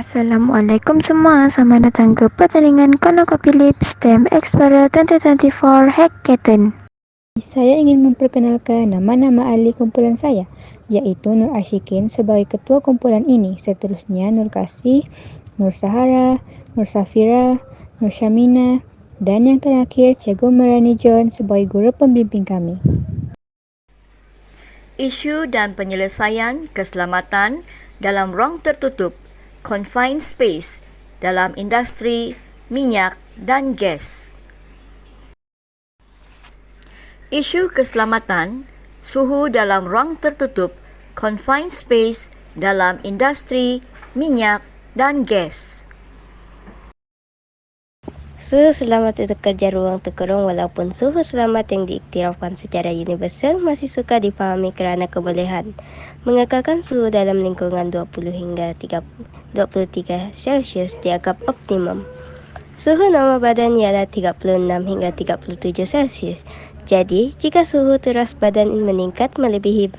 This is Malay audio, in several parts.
Assalamualaikum semua, selamat datang ke pertandingan ConocoPhillips STEM Explorer 2024 Hackathon. Saya ingin memperkenalkan nama-nama ahli kumpulan saya, iaitu Nur Ashikin sebagai ketua kumpulan ini, seterusnya Nur Kasih, Nur Sahara, Nur Safira, Nur Syamina, dan yang terakhir Cikgu Merani John sebagai guru pembimbing kami. Isu dan penyelesaian keselamatan dalam ruang tertutup confined space dalam industri minyak dan gas. Isu keselamatan suhu dalam ruang tertutup confined space dalam industri minyak dan gas. Suhu selamat untuk kerja ruang terkurung walaupun suhu selamat yang diiktirafkan secara universal masih suka dipahami kerana kebolehan mengekalkan suhu dalam lingkungan 20 hingga 23 Celsius dianggap optimum. Suhu normal badan ialah 36 hingga 37 Celsius. Jadi, jika suhu teras badan meningkat melebihi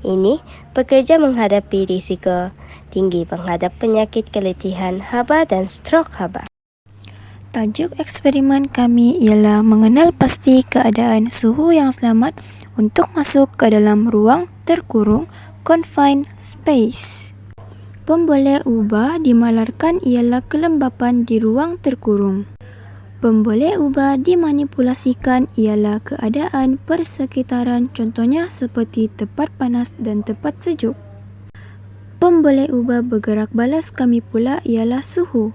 ini, pekerja menghadapi risiko tinggi menghadap penyakit keletihan haba dan strok haba. Tajuk eksperimen kami ialah mengenal pasti keadaan suhu yang selamat untuk masuk ke dalam ruang terkurung confined space. Pemboleh ubah dimalarkan ialah kelembapan di ruang terkurung. Pemboleh ubah dimanipulasikan ialah keadaan persekitaran, contohnya seperti tempat panas dan tempat sejuk. Pemboleh ubah bergerak balas kami pula ialah suhu.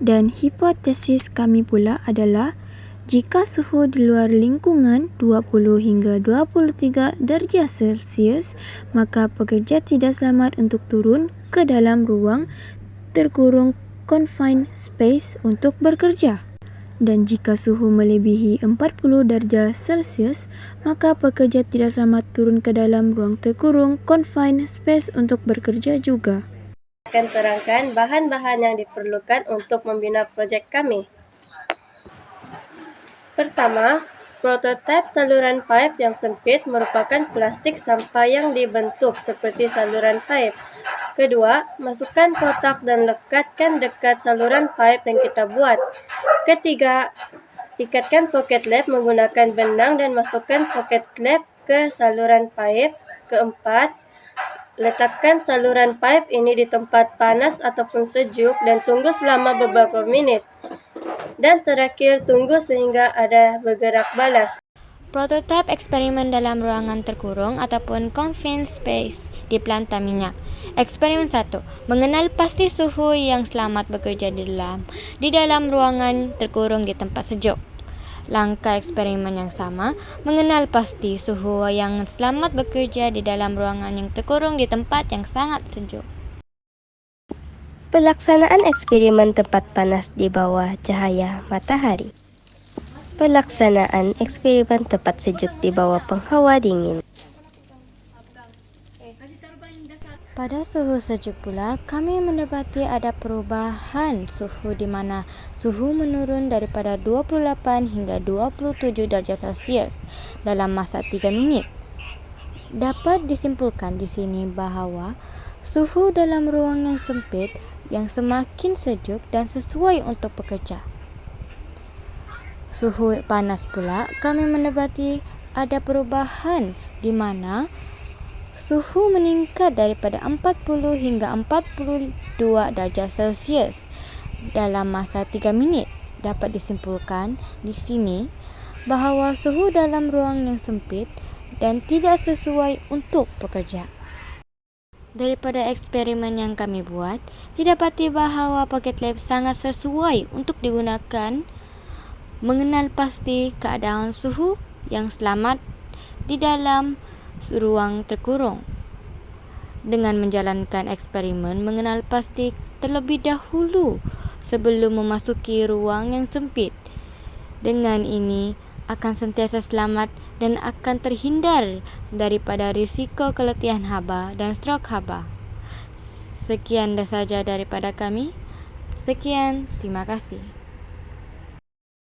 Dan hipotesis kami pula adalah jika suhu di luar lingkungan 20 hingga 23 darjah Celsius, maka pekerja tidak selamat untuk turun ke dalam ruang terkurung confined space untuk bekerja. Dan jika suhu melebihi 40 darjah Celsius, maka pekerja tidak selamat turun ke dalam ruang terkurung confined space untuk bekerja juga. Akan terangkan bahan-bahan yang diperlukan untuk membina projek kami. Pertama, prototipe saluran pipe yang sempit merupakan plastik sampai yang dibentuk seperti saluran pipe. Kedua, masukkan kotak dan lekatkan dekat saluran pipe yang kita buat. Ketiga, ikatkan pocket lap menggunakan benang dan masukkan pocket lap ke saluran pipe. Keempat, letakkan saluran pipe ini di tempat panas ataupun sejuk dan tunggu selama beberapa minit. Dan terakhir, tunggu sehingga ada bergerak balas. Prototipe eksperimen dalam ruangan terkurung ataupun confined space di planta minyak. Eksperimen 1. Mengenal pasti suhu yang selamat bekerja di dalam ruangan terkurung di tempat sejuk. Langkah eksperimen yang sama, mengenal pasti suhu yang selamat bekerja di dalam ruangan yang terkurung di tempat yang sangat sejuk. Pelaksanaan eksperimen tempat panas di bawah cahaya matahari. Pelaksanaan eksperimen tempat sejuk di bawah penghawa dingin. Pada suhu sejuk pula, kami mendapati ada perubahan suhu di mana suhu menurun daripada 28 hingga 27 darjah Celsius dalam masa 3 minit. Dapat disimpulkan di sini bahawa suhu dalam ruang yang sempit yang semakin sejuk dan sesuai untuk pekerja. Suhu panas pula, kami mendapati ada perubahan di mana suhu meningkat daripada 40 hingga 42 darjah Celsius dalam masa 3 minit. Dapat disimpulkan di sini bahawa suhu dalam ruang yang sempit dan tidak sesuai untuk pekerja. Daripada eksperimen yang kami buat, didapati bahawa pocket lab sangat sesuai untuk digunakan mengenal pasti keadaan suhu yang selamat di dalam ruang terkurung. Dengan menjalankan eksperimen mengenal pasti terlebih dahulu sebelum memasuki ruang yang sempit. Dengan ini akan sentiasa selamat dan akan terhindar daripada risiko keletihan haba dan strok haba. Sekian sahaja daripada kami. Sekian, terima kasih.